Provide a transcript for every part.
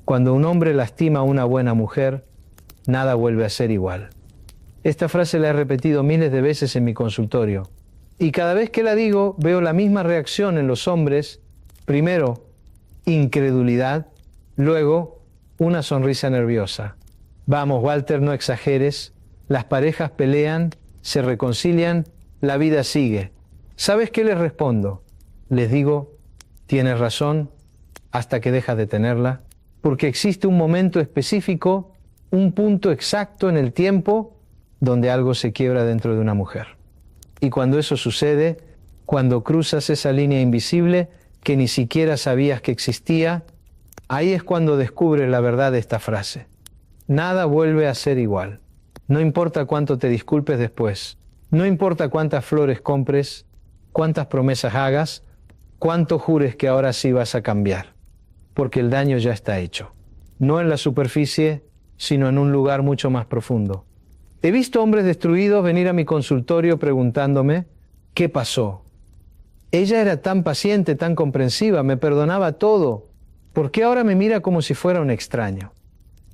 Cuando un hombre lastima a una buena mujer, nada vuelve a ser igual. Esta frase la he repetido miles de veces en mi consultorio. Y cada vez que la digo, veo la misma reacción en los hombres. Primero, incredulidad. Luego, una sonrisa nerviosa. Vamos, Walter, no exageres. Las parejas pelean, se reconcilian, la vida sigue. ¿Sabes qué les respondo? Les digo, tienes razón, hasta que dejas de tenerla, porque existe un momento específico, un punto exacto en el tiempo donde algo se quiebra dentro de una mujer. Y cuando eso sucede, cuando cruzas esa línea invisible que ni siquiera sabías que existía, ahí es cuando descubres la verdad de esta frase. Nada vuelve a ser igual. No importa cuánto te disculpes después, no importa cuántas flores compres, cuántas promesas hagas, cuánto jures que ahora sí vas a cambiar, porque el daño ya está hecho. No en la superficie, sino en un lugar mucho más profundo. He visto hombres destruidos venir a mi consultorio preguntándome, ¿qué pasó? Ella era tan paciente, tan comprensiva, me perdonaba todo. ¿Por qué ahora me mira como si fuera un extraño?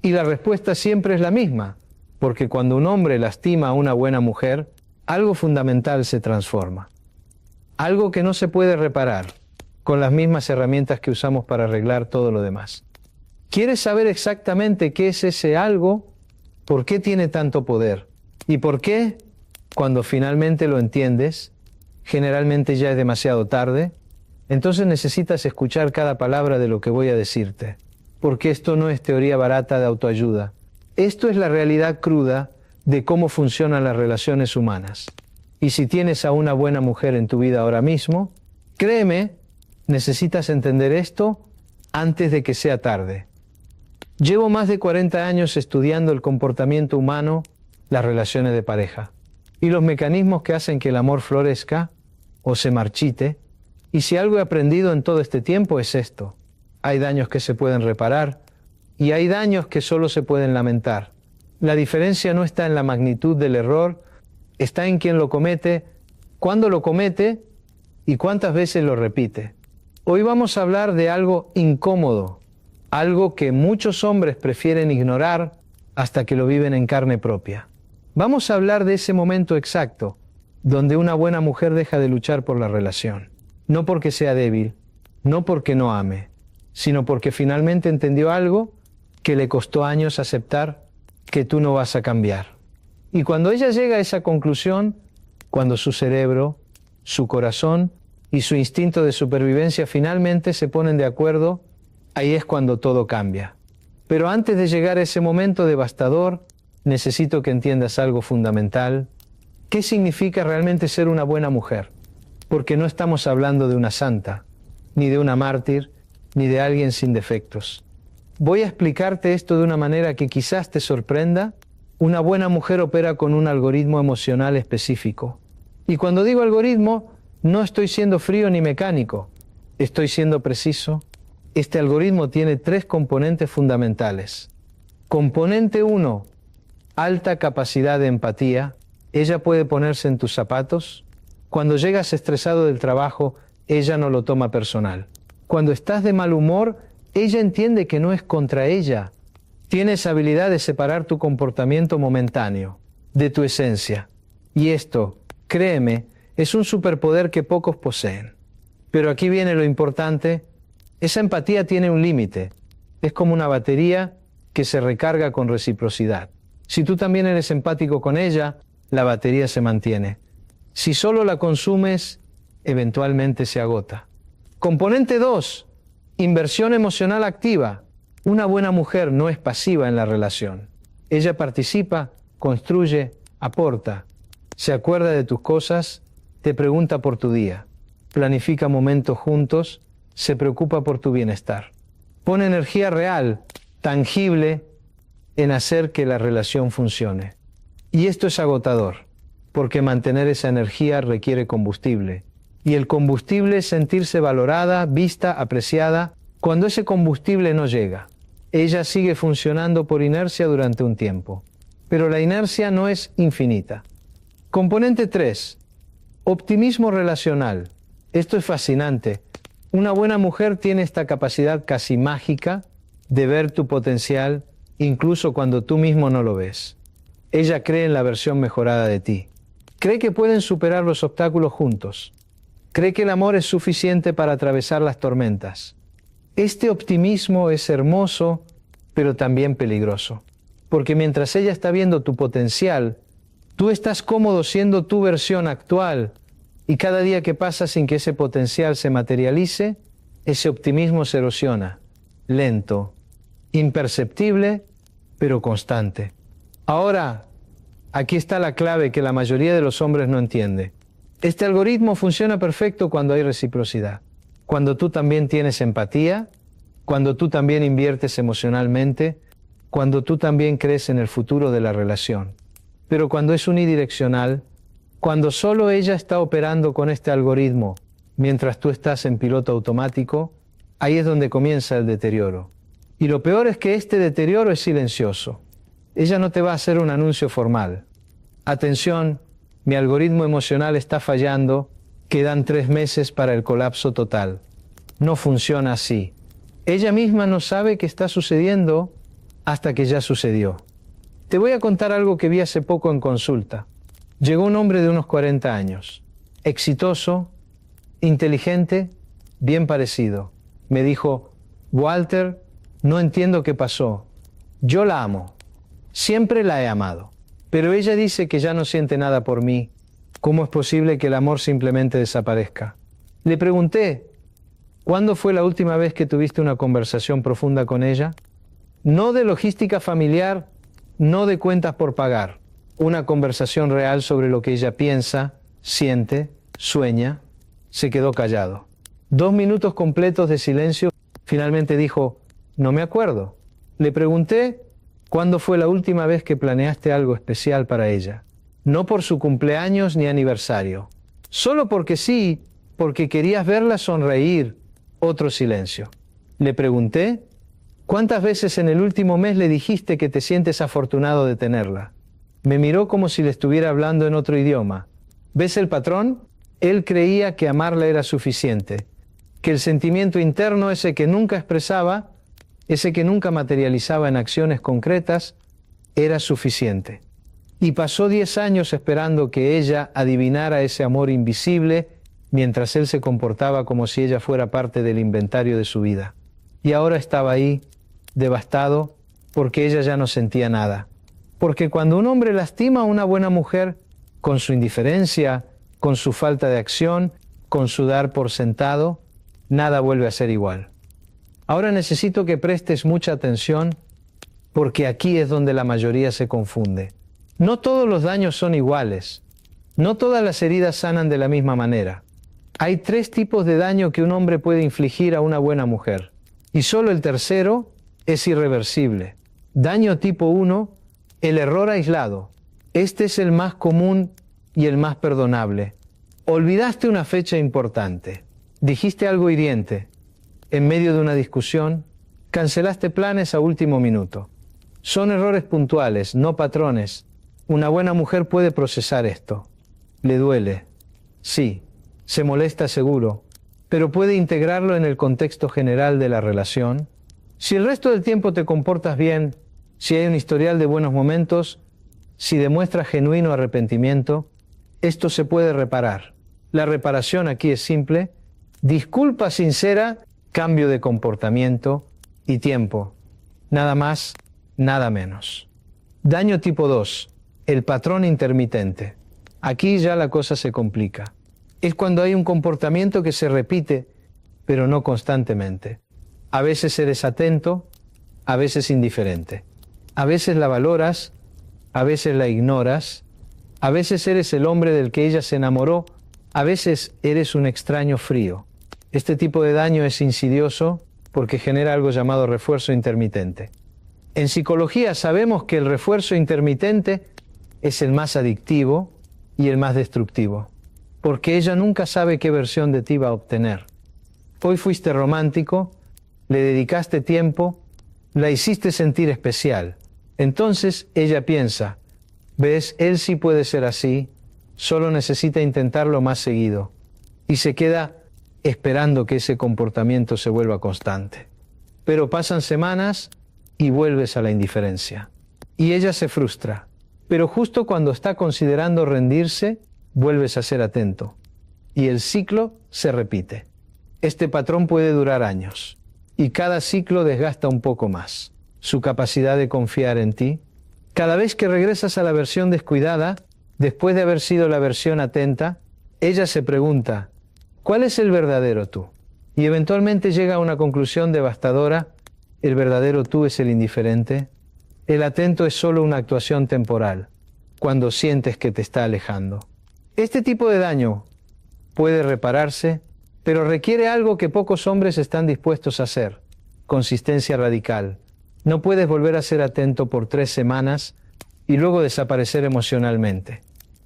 Y la respuesta siempre es la misma, porque cuando un hombre lastima a una buena mujer, algo fundamental se transforma. Algo que no se puede reparar con las mismas herramientas que usamos para arreglar todo lo demás. ¿Quieres saber exactamente qué es ese algo? ¿Por qué tiene tanto poder? ¿Y por qué, cuando finalmente lo entiendes, generalmente ya es demasiado tarde? Entonces necesitas escuchar cada palabra de lo que voy a decirte, porque esto no es teoría barata de autoayuda. Esto es la realidad cruda de cómo funcionan las relaciones humanas. Y si tienes a una buena mujer en tu vida ahora mismo, créeme, necesitas entender esto antes de que sea tarde. Llevo más de 40 años estudiando el comportamiento humano, las relaciones de pareja, y los mecanismos que hacen que el amor florezca o se marchite. Y si algo he aprendido en todo este tiempo es esto. Hay daños que se pueden reparar y hay daños que solo se pueden lamentar. La diferencia no está en la magnitud del error, está en quién lo comete, cuándo lo comete y cuántas veces lo repite. Hoy vamos a hablar de algo incómodo, algo que muchos hombres prefieren ignorar hasta que lo viven en carne propia. Vamos a hablar de ese momento exacto donde una buena mujer deja de luchar por la relación. No porque sea débil, no porque no ame, sino porque finalmente entendió algo que le costó años aceptar, que tú no vas a cambiar. Y cuando ella llega a esa conclusión, cuando su cerebro, su corazón y su instinto de supervivencia finalmente se ponen de acuerdo, ahí es cuando todo cambia. Pero antes de llegar a ese momento devastador, necesito que entiendas algo fundamental. ¿Qué significa realmente ser una buena mujer? Porque no estamos hablando de una santa, ni de una mártir, ni de alguien sin defectos. Voy a explicarte esto de una manera que quizás te sorprenda. Una buena mujer opera con un algoritmo emocional específico. Y cuando digo algoritmo, no estoy siendo frío ni mecánico, estoy siendo preciso. Este algoritmo tiene 3 componentes fundamentales. Componente 1, alta capacidad de empatía. Ella puede ponerse en tus zapatos. Cuando llegas estresado del trabajo, ella no lo toma personal. Cuando estás de mal humor, ella entiende que no es contra ella. Tienes habilidad de separar tu comportamiento momentáneo de tu esencia. Y esto, créeme, es un superpoder que pocos poseen. Pero aquí viene lo importante. Esa empatía tiene un límite. Es como una batería que se recarga con reciprocidad. Si tú también eres empático con ella, la batería se mantiene. Si solo la consumes, eventualmente se agota. Componente 2, inversión emocional activa. Una buena mujer no es pasiva en la relación. Ella participa, construye, aporta. Se acuerda de tus cosas, te pregunta por tu día. Planifica momentos juntos, se preocupa por tu bienestar. Pone energía real, tangible, en hacer que la relación funcione. Y esto es agotador, porque mantener esa energía requiere combustible. Y el combustible es sentirse valorada, vista, apreciada. Cuando ese combustible no llega, ella sigue funcionando por inercia durante un tiempo. Pero la inercia no es infinita. Componente 3. Optimismo relacional. Esto es fascinante. Una buena mujer tiene esta capacidad casi mágica de ver tu potencial incluso cuando tú mismo no lo ves. Ella cree en la versión mejorada de ti. Cree que pueden superar los obstáculos juntos. Cree que el amor es suficiente para atravesar las tormentas. Este optimismo es hermoso, pero también peligroso. Porque mientras ella está viendo tu potencial, tú estás cómodo siendo tu versión actual, y cada día que pasa sin que ese potencial se materialice, ese optimismo se erosiona, lento, imperceptible, pero constante. Ahora, aquí está la clave que la mayoría de los hombres no entiende. Este algoritmo funciona perfecto cuando hay reciprocidad, cuando tú también tienes empatía, cuando tú también inviertes emocionalmente, cuando tú también crees en el futuro de la relación. Pero cuando es unidireccional, cuando solo ella está operando con este algoritmo, mientras tú estás en piloto automático, ahí es donde comienza el deterioro. Y lo peor es que este deterioro es silencioso. Ella no te va a hacer un anuncio formal. Atención, mi algoritmo emocional está fallando, quedan 3 meses para el colapso total. No funciona así. Ella misma no sabe qué está sucediendo hasta que ya sucedió. Te voy a contar algo que vi hace poco en consulta. Llegó un hombre de unos 40 años, exitoso, inteligente, bien parecido. Me dijo, Walter, no entiendo qué pasó. Yo la amo. Siempre la he amado. Pero ella dice que ya no siente nada por mí. ¿Cómo es posible que el amor simplemente desaparezca? Le pregunté, ¿cuándo fue la última vez que tuviste una conversación profunda con ella? No de logística familiar, no de cuentas por pagar. Una conversación real sobre lo que ella piensa, siente, sueña. Se quedó callado. 2 minutos completos de silencio. Finalmente dijo, no me acuerdo. Le pregunté, ¿cuándo fue la última vez que planeaste algo especial para ella? No por su cumpleaños ni aniversario. Solo porque sí, porque querías verla sonreír. Otro silencio. Le pregunté, ¿cuántas veces en el último mes le dijiste que te sientes afortunado de tenerla? Me miró como si le estuviera hablando en otro idioma. ¿Ves el patrón? Él creía que amarla era suficiente, que el sentimiento interno, ese que nunca expresaba, ese que nunca materializaba en acciones concretas, era suficiente. Y pasó 10 años esperando que ella adivinara ese amor invisible, mientras él se comportaba como si ella fuera parte del inventario de su vida. Y ahora estaba ahí, devastado, porque ella ya no sentía nada. Porque cuando un hombre lastima a una buena mujer, con su indiferencia, con su falta de acción, con su dar por sentado, nada vuelve a ser igual. Ahora necesito que prestes mucha atención, porque aquí es donde la mayoría se confunde. No todos los daños son iguales. No todas las heridas sanan de la misma manera. Hay 3 tipos de daño que un hombre puede infligir a una buena mujer. Y solo el tercero es irreversible. Daño tipo 1, el error aislado. Este es el más común y el más perdonable. Olvidaste una fecha importante. Dijiste algo hiriente. En medio de una discusión, cancelaste planes a último minuto. Son errores puntuales, no patrones. Una buena mujer puede procesar esto. Le duele. Sí, se molesta seguro, pero puede integrarlo en el contexto general de la relación. Si el resto del tiempo te comportas bien, si hay un historial de buenos momentos, si demuestras genuino arrepentimiento, esto se puede reparar. La reparación aquí es simple: disculpa sincera, cambio de comportamiento y tiempo. Nada más, nada menos. Daño tipo 2, el patrón intermitente. Aquí ya la cosa se complica. Es cuando hay un comportamiento que se repite, pero no constantemente. A veces eres atento, a veces indiferente. A veces la valoras, a veces la ignoras, a veces eres el hombre del que ella se enamoró, a veces eres un extraño frío. Este tipo de daño es insidioso porque genera algo llamado refuerzo intermitente. En psicología sabemos que el refuerzo intermitente es el más adictivo y el más destructivo, porque ella nunca sabe qué versión de ti va a obtener. Hoy fuiste romántico, le dedicaste tiempo, la hiciste sentir especial. Entonces ella piensa, ¿ves? Él sí puede ser así, solo necesita intentarlo más seguido. Y se queda esperando que ese comportamiento se vuelva constante. pero pasan semanas y vuelves a la indiferencia. Y ella se frustra, pero justo cuando está considerando rendirse, vuelves a ser atento. Y el ciclo se repite. Este patrón puede durar años, y cada ciclo desgasta un poco más su capacidad de confiar en ti. Cada vez que regresas a la versión descuidada, después de haber sido la versión atenta, ella se pregunta, ¿cuál es el verdadero tú? Y eventualmente llega a una conclusión devastadora, el verdadero tú es el indiferente, el atento es solo una actuación temporal, cuando sientes que te está alejando. Este tipo de daño puede repararse, pero requiere algo que pocos hombres están dispuestos a hacer, consistencia radical. No puedes volver a ser atento por 3 semanas y luego desaparecer emocionalmente.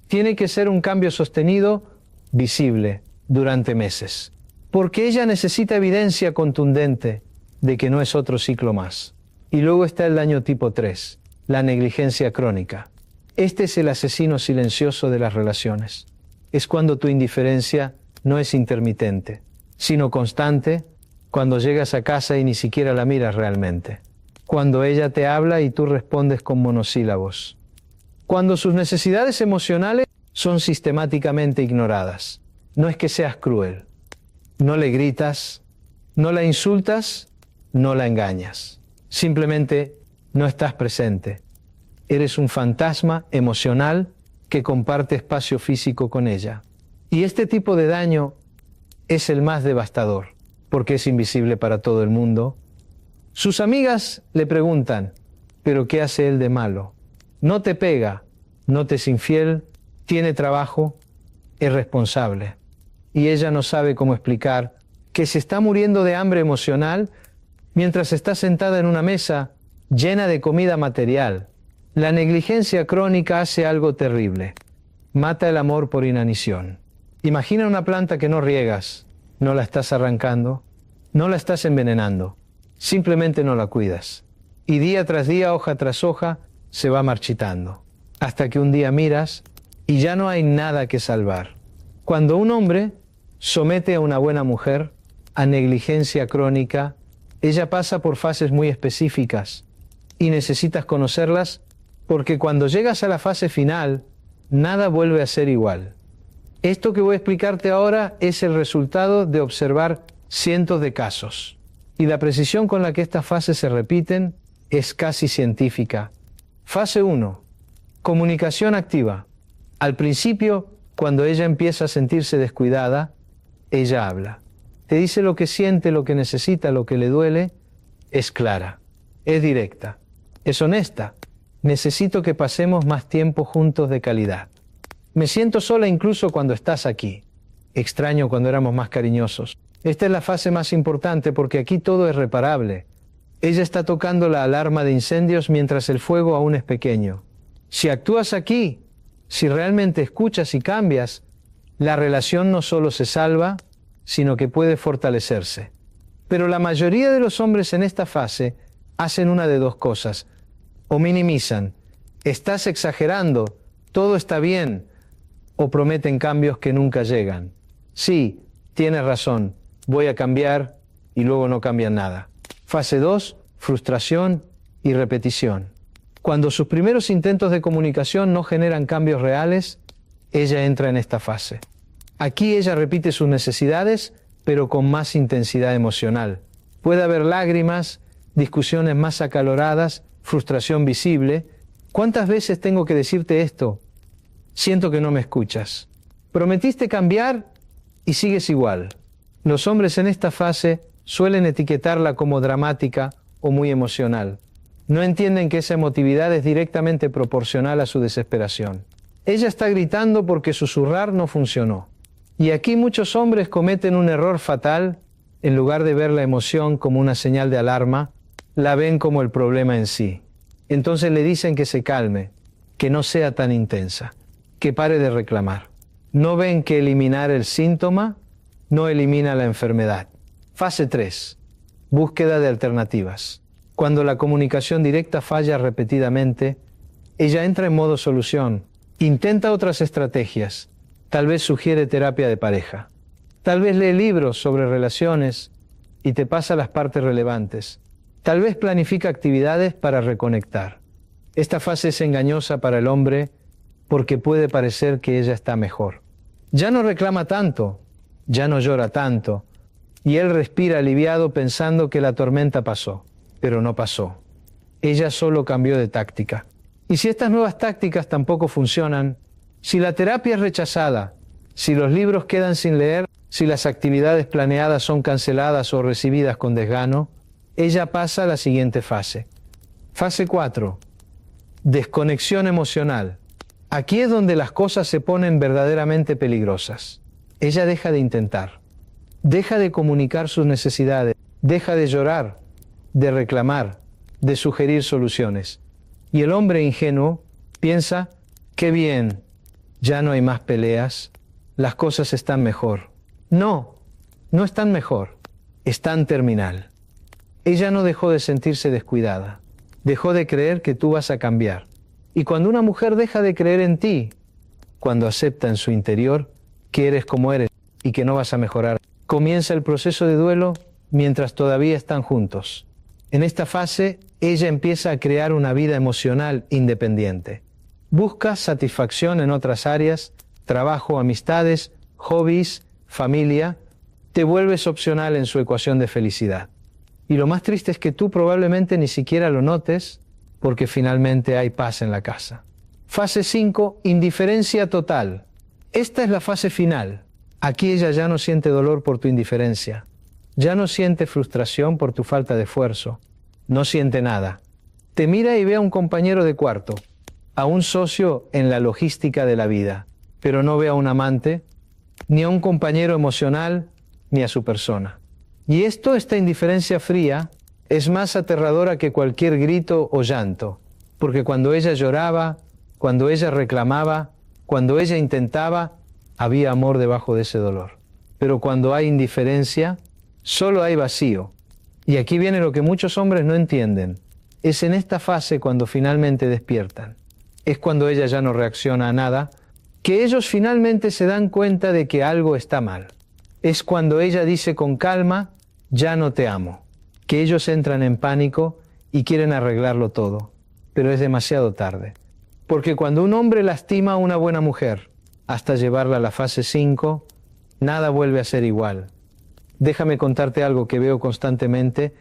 Tiene que ser un cambio sostenido, visible, durante meses. Porque ella necesita evidencia contundente de que no es otro ciclo más. Y luego está el daño tipo 3, la negligencia crónica. Este es el asesino silencioso de las relaciones. Es cuando tu indiferencia no es intermitente, sino constante, cuando llegas a casa y ni siquiera la miras realmente. Cuando ella te habla y tú respondes con monosílabos. Cuando sus necesidades emocionales son sistemáticamente ignoradas. No es que seas cruel. No le gritas, no la insultas, no la engañas. Simplemente no estás presente. Eres un fantasma emocional que comparte espacio físico con ella. Y este tipo de daño es el más devastador, porque es invisible para todo el mundo. Sus amigas le preguntan, ¿pero qué hace él de malo? No te pega, no te es infiel, tiene trabajo, es responsable. Y ella no sabe cómo explicar que se está muriendo de hambre emocional mientras está sentada en una mesa llena de comida material. La negligencia crónica hace algo terrible. Mata el amor por inanición. Imagina una planta que no riegas, no la estás arrancando, no la estás envenenando. Simplemente no la cuidas. Y día tras día, hoja tras hoja, se va marchitando. Hasta que un día miras y ya no hay nada que salvar. Cuando un hombre somete a una buena mujer a negligencia crónica, ella pasa por fases muy específicas y necesitas conocerlas porque cuando llegas a la fase final, nada vuelve a ser igual. Esto que voy a explicarte ahora es el resultado de observar cientos de casos. Y la precisión con la que estas fases se repiten es casi científica. Fase 1. Comunicación activa. Al principio, cuando ella empieza a sentirse descuidada, ella habla. Te dice lo que siente, lo que necesita, lo que le duele. Es clara, es directa, es honesta. Necesito que pasemos más tiempo juntos de calidad. Me siento sola incluso cuando estás aquí. Extraño cuando éramos más cariñosos. Esta es la fase más importante porque aquí todo es reparable. Ella está tocando la alarma de incendios mientras el fuego aún es pequeño. Si actúas aquí, si realmente escuchas y cambias, la relación no solo se salva, sino que puede fortalecerse. Pero la mayoría de los hombres en esta fase hacen una de dos cosas. O minimizan, estás exagerando, todo está bien, o prometen cambios que nunca llegan. Sí, tienes razón. Voy a cambiar y luego no cambian nada. Fase 2, frustración y repetición. Cuando sus primeros intentos de comunicación no generan cambios reales, ella entra en esta fase. Aquí ella repite sus necesidades, pero con más intensidad emocional. Puede haber lágrimas, discusiones más acaloradas, frustración visible. ¿Cuántas veces tengo que decirte esto? Siento que no me escuchas. Prometiste cambiar y sigues igual. Los hombres en esta fase suelen etiquetarla como dramática o muy emocional. No entienden que esa emotividad es directamente proporcional a su desesperación. Ella está gritando porque susurrar no funcionó. Y aquí muchos hombres cometen un error fatal. En lugar de ver la emoción como una señal de alarma, la ven como el problema en sí. Entonces le dicen que se calme, que no sea tan intensa, que pare de reclamar. No ven que eliminar el síntoma no elimina la enfermedad. Fase 3. Búsqueda de alternativas. Cuando la comunicación directa falla repetidamente, ella entra en modo solución. Intenta otras estrategias. Tal vez sugiere terapia de pareja. Tal vez lee libros sobre relaciones y te pasa las partes relevantes. Tal vez planifica actividades para reconectar. Esta fase es engañosa para el hombre porque puede parecer que ella está mejor. Ya no reclama tanto, ya no llora tanto, y él respira aliviado pensando que la tormenta pasó, pero no pasó. Ella solo cambió de táctica. Y si estas nuevas tácticas tampoco funcionan, si la terapia es rechazada, si los libros quedan sin leer, si las actividades planeadas son canceladas o recibidas con desgano, ella pasa a la siguiente fase. Fase 4. Desconexión emocional. Aquí es donde las cosas se ponen verdaderamente peligrosas. Ella deja de intentar, deja de comunicar sus necesidades, deja de llorar, de reclamar, de sugerir soluciones. Y el hombre ingenuo piensa, qué bien, ya no hay más peleas, las cosas están mejor. No, no están mejor, están terminal. Ella no dejó de sentirse descuidada, dejó de creer que tú vas a cambiar. Y cuando una mujer deja de creer en ti, cuando acepta en su interior que eres como eres y que no vas a mejorar, comienza el proceso de duelo mientras todavía están juntos. En esta fase, ella empieza a crear una vida emocional independiente. Busca satisfacción en otras áreas, trabajo, amistades, hobbies, familia. Te vuelves opcional en su ecuación de felicidad. Y lo más triste es que tú probablemente ni siquiera lo notes porque finalmente hay paz en la casa. Fase 5, indiferencia total. Esta es la fase final. Aquí ella ya no siente dolor por tu indiferencia. Ya no siente frustración por tu falta de esfuerzo. No siente nada. Te mira y ve a un compañero de cuarto, a un socio en la logística de la vida, pero no ve a un amante, ni a un compañero emocional, ni a su persona. Y esta indiferencia fría, es más aterradora que cualquier grito o llanto, porque cuando ella lloraba, cuando ella reclamaba, cuando ella intentaba, había amor debajo de ese dolor. Pero cuando hay indiferencia, solo hay vacío. Y aquí viene lo que muchos hombres no entienden. Es en esta fase cuando finalmente despiertan. Es cuando ella ya no reacciona a nada, que ellos finalmente se dan cuenta de que algo está mal. Es cuando ella dice con calma, ya no te amo. Que ellos entran en pánico y quieren arreglarlo todo, pero es demasiado tarde. Porque cuando un hombre lastima a una buena mujer, hasta llevarla a la fase 5, nada vuelve a ser igual. Déjame contarte algo que veo constantemente,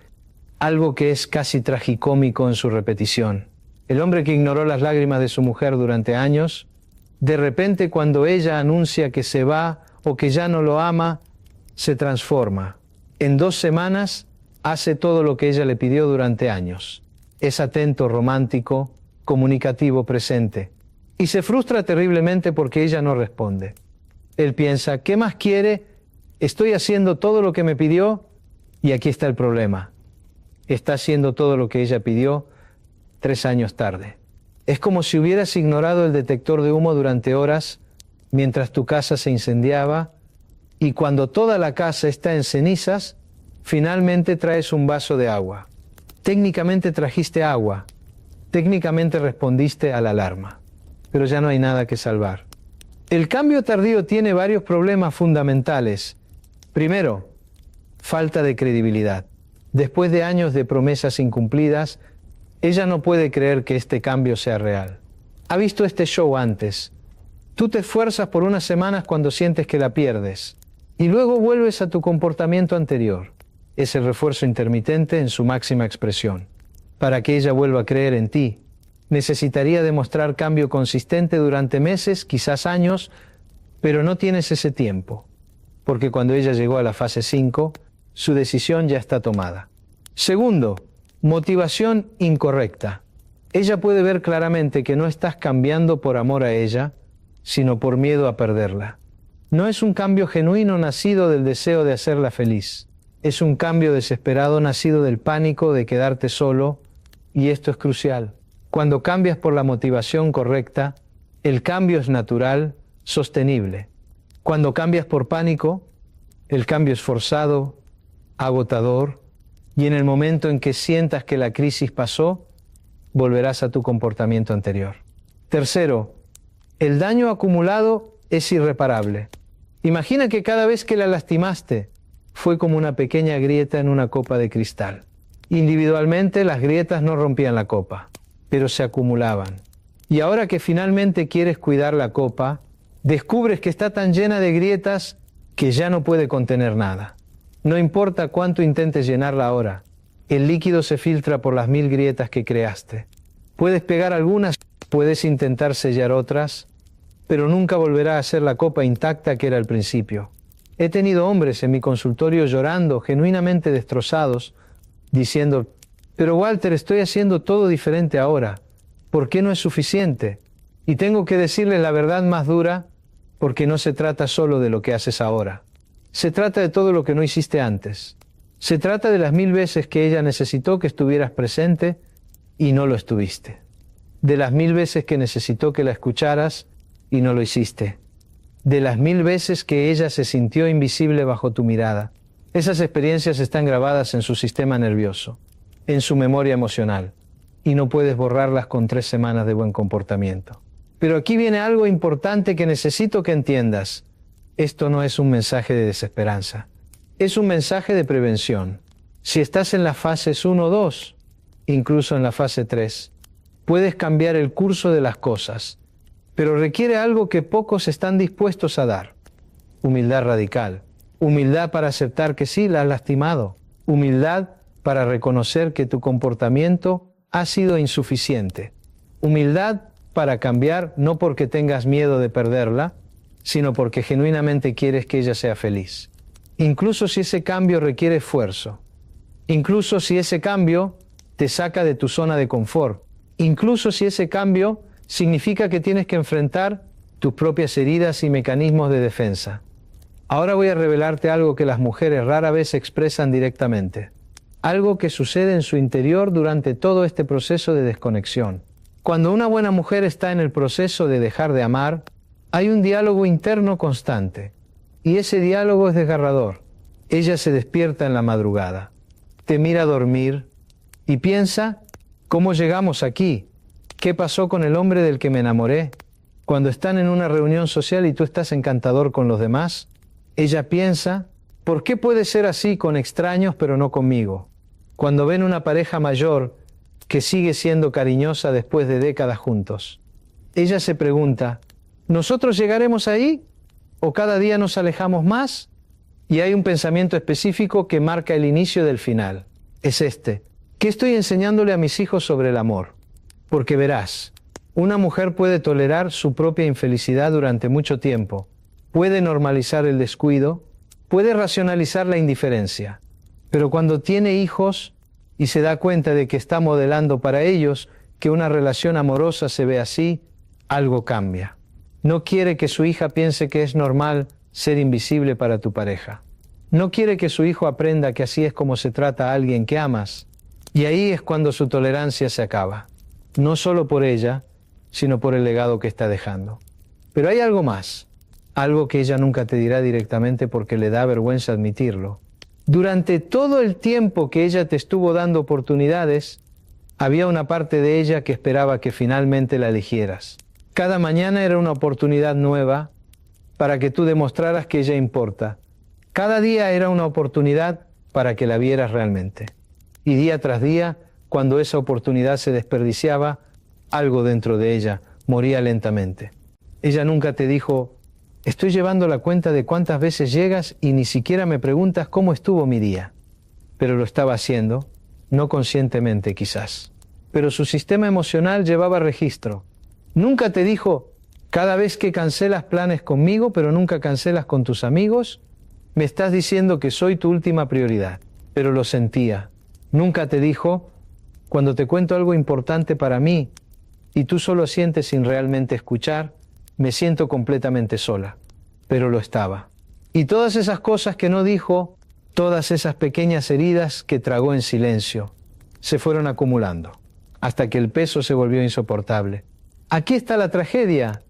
algo que es casi tragicómico en su repetición. El hombre que ignoró las lágrimas de su mujer durante años, de repente cuando ella anuncia que se va o que ya no lo ama, se transforma. En 2 semanas, hace todo lo que ella le pidió durante años. Es atento, romántico, comunicativo, presente. Y se frustra terriblemente porque ella no responde. Él piensa, ¿qué más quiere? Estoy haciendo todo lo que me pidió y aquí está el problema. Está haciendo todo lo que ella pidió 3 años tarde. Es como si hubieras ignorado el detector de humo durante horas mientras tu casa se incendiaba y cuando toda la casa está en cenizas, finalmente traes un vaso de agua. Técnicamente trajiste agua. Técnicamente respondiste a la alarma. Pero ya no hay nada que salvar. El cambio tardío tiene varios problemas fundamentales. Primero, falta de credibilidad. Después de años de promesas incumplidas, ella no puede creer que este cambio sea real. Ha visto este show antes. Tú te esfuerzas por unas semanas cuando sientes que la pierdes. Y luego vuelves a tu comportamiento anterior. Es el refuerzo intermitente en su máxima expresión. Para que ella vuelva a creer en ti, necesitaría demostrar cambio consistente durante meses, quizás años, pero no tienes ese tiempo, porque cuando ella llegó a la fase 5, su decisión ya está tomada. Segundo, motivación incorrecta. Ella puede ver claramente que no estás cambiando por amor a ella, sino por miedo a perderla. No es un cambio genuino nacido del deseo de hacerla feliz. Es un cambio desesperado nacido del pánico de quedarte solo, y esto es crucial. Cuando cambias por la motivación correcta, el cambio es natural, sostenible. Cuando cambias por pánico, el cambio es forzado, agotador, y en el momento en que sientas que la crisis pasó, volverás a tu comportamiento anterior. Tercero, el daño acumulado es irreparable. Imagina que cada vez que la lastimaste, fue como una pequeña grieta en una copa de cristal. Individualmente las grietas no rompían la copa, pero se acumulaban. Y ahora que finalmente quieres cuidar la copa, descubres que está tan llena de grietas que ya no puede contener nada. No importa cuánto intentes llenarla ahora, el líquido se filtra por las 1000 grietas que creaste. Puedes pegar algunas, puedes intentar sellar otras, pero nunca volverá a ser la copa intacta que era al principio. He tenido hombres en mi consultorio llorando, genuinamente destrozados, diciendo, pero Walter, estoy haciendo todo diferente ahora. ¿Por qué no es suficiente? Y tengo que decirles la verdad más dura, porque no se trata solo de lo que haces ahora. Se trata de todo lo que no hiciste antes. Se trata de las 1000 veces que ella necesitó que estuvieras presente y no lo estuviste. De las 1000 veces que necesitó que la escucharas y no lo hiciste. De las 1000 veces que ella se sintió invisible bajo tu mirada. Esas experiencias están grabadas en su sistema nervioso, en su memoria emocional, y no puedes borrarlas con 3 semanas de buen comportamiento. Pero aquí viene algo importante que necesito que entiendas. Esto no es un mensaje de desesperanza. Es un mensaje de prevención. Si estás en las fases 1 o 2, incluso en la fase 3, puedes cambiar el curso de las cosas, pero requiere algo que pocos están dispuestos a dar. Humildad radical. Humildad para aceptar que sí la has lastimado. Humildad para reconocer que tu comportamiento ha sido insuficiente. Humildad para cambiar no porque tengas miedo de perderla, sino porque genuinamente quieres que ella sea feliz. Incluso si ese cambio requiere esfuerzo. Incluso si ese cambio te saca de tu zona de confort. Incluso si ese cambio significa que tienes que enfrentar tus propias heridas y mecanismos de defensa. Ahora voy a revelarte algo que las mujeres rara vez expresan directamente. Algo que sucede en su interior durante todo este proceso de desconexión. Cuando una buena mujer está en el proceso de dejar de amar, hay un diálogo interno constante. Y ese diálogo es desgarrador. Ella se despierta en la madrugada, te mira dormir y piensa, ¿cómo llegamos aquí? ¿Qué pasó con el hombre del que me enamoré? Cuando están en una reunión social y tú estás encantador con los demás, ella piensa, ¿por qué puede ser así con extraños pero no conmigo? Cuando ven una pareja mayor que sigue siendo cariñosa después de décadas juntos, ella se pregunta, ¿nosotros llegaremos ahí? ¿O cada día nos alejamos más? Y hay un pensamiento específico que marca el inicio del final. Es este. ¿Qué estoy enseñándole a mis hijos sobre el amor? Porque verás, una mujer puede tolerar su propia infelicidad durante mucho tiempo, puede normalizar el descuido, puede racionalizar la indiferencia, pero cuando tiene hijos y se da cuenta de que está modelando para ellos que una relación amorosa se ve así, algo cambia. No quiere que su hija piense que es normal ser invisible para tu pareja. No quiere que su hijo aprenda que así es como se trata a alguien que amas. Y ahí es cuando su tolerancia se acaba. No solo por ella, sino por el legado que está dejando. Pero hay algo más. Algo que ella nunca te dirá directamente porque le da vergüenza admitirlo. Durante todo el tiempo que ella te estuvo dando oportunidades, había una parte de ella que esperaba que finalmente la eligieras. Cada mañana era una oportunidad nueva para que tú demostraras que ella importa. Cada día era una oportunidad para que la vieras realmente. Y día tras día, cuando esa oportunidad se desperdiciaba, algo dentro de ella moría lentamente. Ella nunca te dijo, estoy llevando la cuenta de cuántas veces llegas y ni siquiera me preguntas cómo estuvo mi día. Pero lo estaba haciendo, no conscientemente quizás. Pero su sistema emocional llevaba registro. Nunca te dijo, cada vez que cancelas planes conmigo, pero nunca cancelas con tus amigos, me estás diciendo que soy tu última prioridad. Pero lo sentía. Nunca te dijo, cuando te cuento algo importante para mí y tú solo sientes sin realmente escuchar, me siento completamente sola. Pero lo estaba. Y todas esas cosas que no dijo, todas esas pequeñas heridas que tragó en silencio, se fueron acumulando, hasta que el peso se volvió insoportable. Aquí está la tragedia.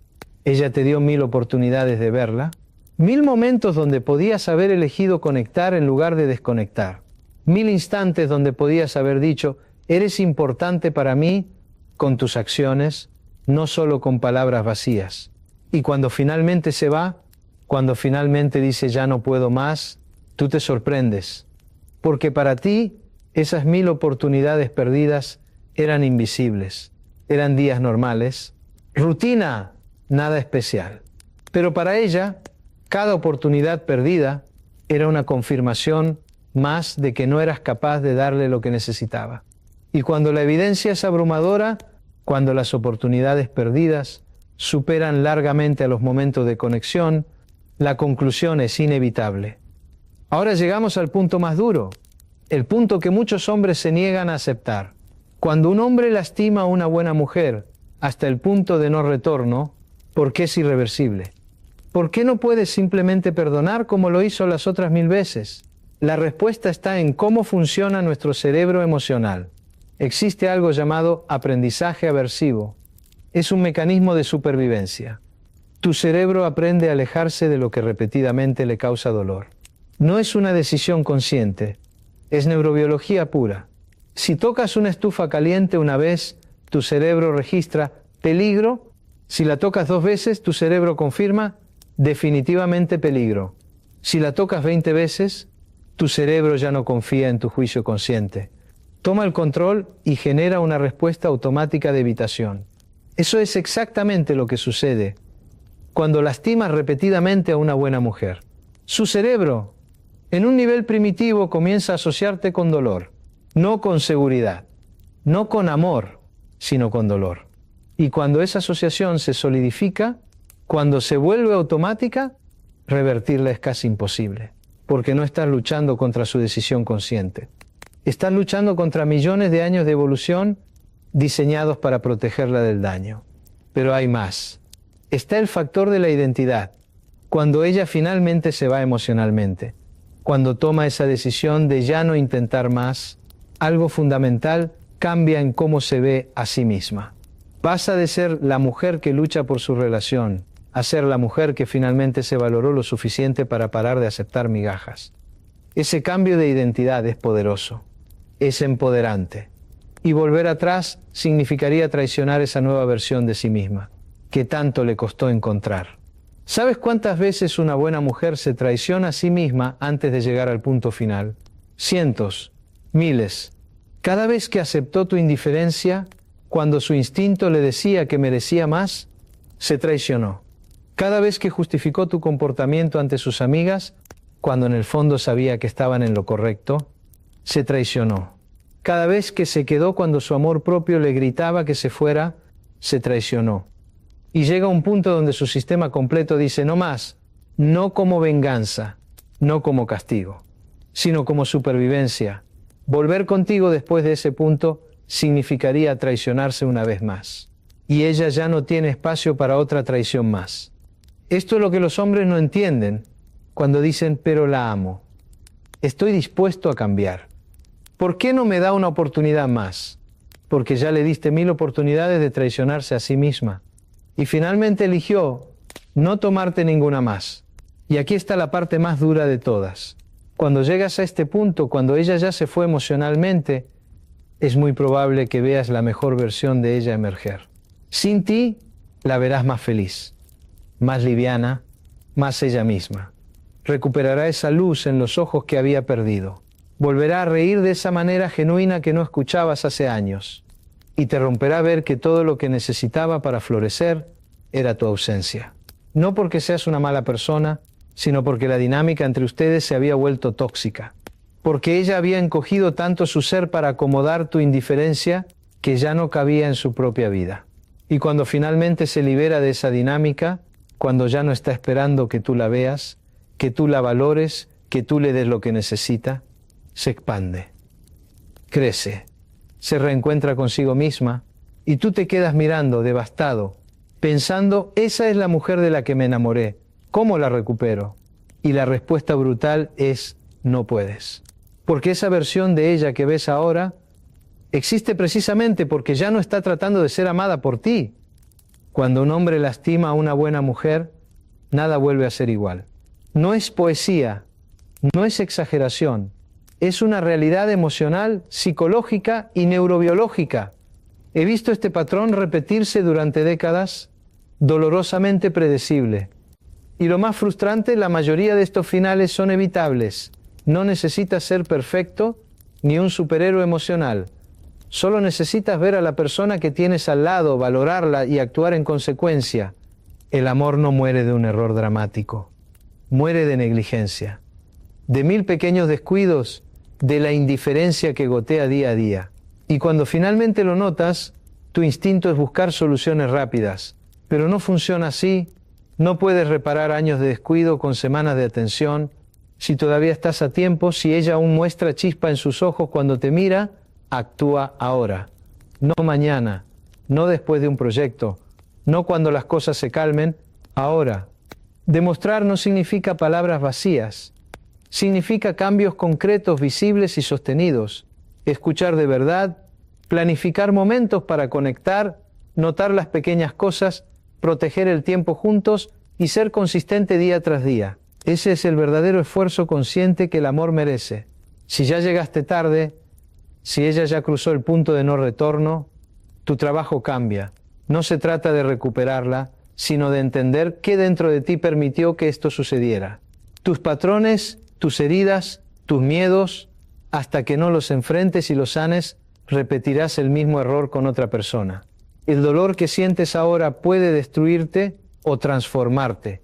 Ella te dio 1000 oportunidades de verla, 1000 momentos donde podías haber elegido conectar en lugar de desconectar, 1000 instantes donde podías haber dicho, eres importante para mí con tus acciones, no solo con palabras vacías. Y cuando finalmente se va, cuando finalmente dice ya no puedo más, tú te sorprendes, porque para ti Esas 1000 oportunidades perdidas eran invisibles, eran días normales, rutina, nada especial. Pero para ella, cada oportunidad perdida era una confirmación más de que no eras capaz de darle lo que necesitaba. Y cuando la evidencia es abrumadora, cuando las oportunidades perdidas superan largamente a los momentos de conexión, la conclusión es inevitable. Ahora llegamos al punto más duro, el punto que muchos hombres se niegan a aceptar. Cuando un hombre lastima a una buena mujer hasta el punto de no retorno, ¿por qué es irreversible? ¿Por qué no puedes simplemente perdonar como lo hizo las otras 1000 veces? La respuesta está en cómo funciona nuestro cerebro emocional. Existe algo llamado aprendizaje aversivo. Es un mecanismo de supervivencia. Tu cerebro aprende a alejarse de lo que repetidamente le causa dolor. No es una decisión consciente, es neurobiología pura. Si tocas una estufa caliente una vez, tu cerebro registra peligro. Si la tocas 2 veces, tu cerebro confirma definitivamente peligro. Si la tocas 20 veces, tu cerebro ya no confía en tu juicio consciente. Toma el control y genera una respuesta automática de evitación. Eso es exactamente lo que sucede cuando lastimas repetidamente a una buena mujer. Su cerebro, en un nivel primitivo, comienza a asociarte con dolor, no con seguridad, no con amor, sino con dolor. Y cuando esa asociación se solidifica, cuando se vuelve automática, revertirla es casi imposible, porque no estás luchando contra su decisión consciente. Estás luchando contra millones de años de evolución diseñados para protegerla del daño. Pero hay más. Está el factor de la identidad. Cuando ella finalmente se va emocionalmente, cuando toma esa decisión de ya no intentar más, algo fundamental cambia en cómo se ve a sí misma. Pasa de ser la mujer que lucha por su relación a ser la mujer que finalmente se valoró lo suficiente para parar de aceptar migajas. Ese cambio de identidad es poderoso, es empoderante. Y volver atrás significaría traicionar esa nueva versión de sí misma, que tanto le costó encontrar. ¿Sabes cuántas veces una buena mujer se traiciona a sí misma antes de llegar al punto final? Cientos, miles. Cada vez que aceptó tu indiferencia, cuando su instinto le decía que merecía más, se traicionó. Cada vez que justificó tu comportamiento ante sus amigas, cuando en el fondo sabía que estaban en lo correcto, se traicionó. Cada vez que se quedó cuando su amor propio le gritaba que se fuera, se traicionó. Y llega un punto donde su sistema completo dice no más, no como venganza, no como castigo, sino como supervivencia. Volver contigo después de ese punto significaría traicionarse una vez más. Y ella ya no tiene espacio para otra traición más. Esto es lo que los hombres no entienden cuando dicen, pero la amo. Estoy dispuesto a cambiar. ¿Por qué no me da una oportunidad más? Porque ya le diste 1000 oportunidades de traicionarse a sí misma. Y finalmente eligió no tomarte ninguna más. Y aquí está la parte más dura de todas. Cuando llegas a este punto, cuando ella ya se fue emocionalmente, es muy probable que veas la mejor versión de ella emerger. Sin ti, la verás más feliz, más liviana, más ella misma. Recuperará esa luz en los ojos que había perdido. Volverá a reír de esa manera genuina que no escuchabas hace años. Y te romperá ver que todo lo que necesitaba para florecer era tu ausencia. No porque seas una mala persona, sino porque la dinámica entre ustedes se había vuelto tóxica. Porque ella había encogido tanto su ser para acomodar tu indiferencia que ya no cabía en su propia vida. Y cuando finalmente se libera de esa dinámica, cuando ya no está esperando que tú la veas, que tú la valores, que tú le des lo que necesita, se expande, crece, se reencuentra consigo misma y tú te quedas mirando, devastado, pensando, esa es la mujer de la que me enamoré, ¿cómo la recupero? Y la respuesta brutal es, no puedes. Porque esa versión de ella que ves ahora existe precisamente porque ya no está tratando de ser amada por ti. Cuando un hombre lastima a una buena mujer, nada vuelve a ser igual. No es poesía, no es exageración, es una realidad emocional, psicológica y neurobiológica. He visto este patrón repetirse durante décadas, dolorosamente predecible. Y lo más frustrante, la mayoría de estos finales son evitables. No necesitas ser perfecto, ni un superhéroe emocional. Solo necesitas ver a la persona que tienes al lado, valorarla y actuar en consecuencia. El amor no muere de un error dramático, muere de negligencia, de 1000 pequeños descuidos, de la indiferencia que gotea día a día. Y cuando finalmente lo notas, tu instinto es buscar soluciones rápidas, pero no funciona así. No puedes reparar años de descuido con semanas de atención. Si todavía estás a tiempo, si ella aún muestra chispa en sus ojos cuando te mira, actúa ahora, no mañana, no después de un proyecto, no cuando las cosas se calmen, ahora. Demostrar no significa palabras vacías, significa cambios concretos, visibles y sostenidos. Escuchar de verdad, planificar momentos para conectar, notar las pequeñas cosas, proteger el tiempo juntos y ser consistente día tras día. Ese es el verdadero esfuerzo consciente que el amor merece. Si ya llegaste tarde, si ella ya cruzó el punto de no retorno, tu trabajo cambia. No se trata de recuperarla, sino de entender qué dentro de ti permitió que esto sucediera. Tus patrones, tus heridas, tus miedos, hasta que no los enfrentes y los sanes, repetirás el mismo error con otra persona. El dolor que sientes ahora puede destruirte o transformarte.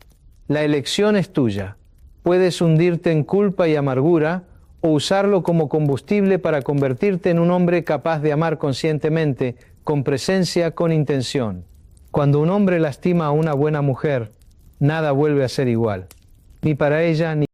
La elección es tuya. Puedes hundirte en culpa y amargura o usarlo como combustible para convertirte en un hombre capaz de amar conscientemente, con presencia, con intención. Cuando un hombre lastima a una buena mujer, nada vuelve a ser igual, ni para ella ni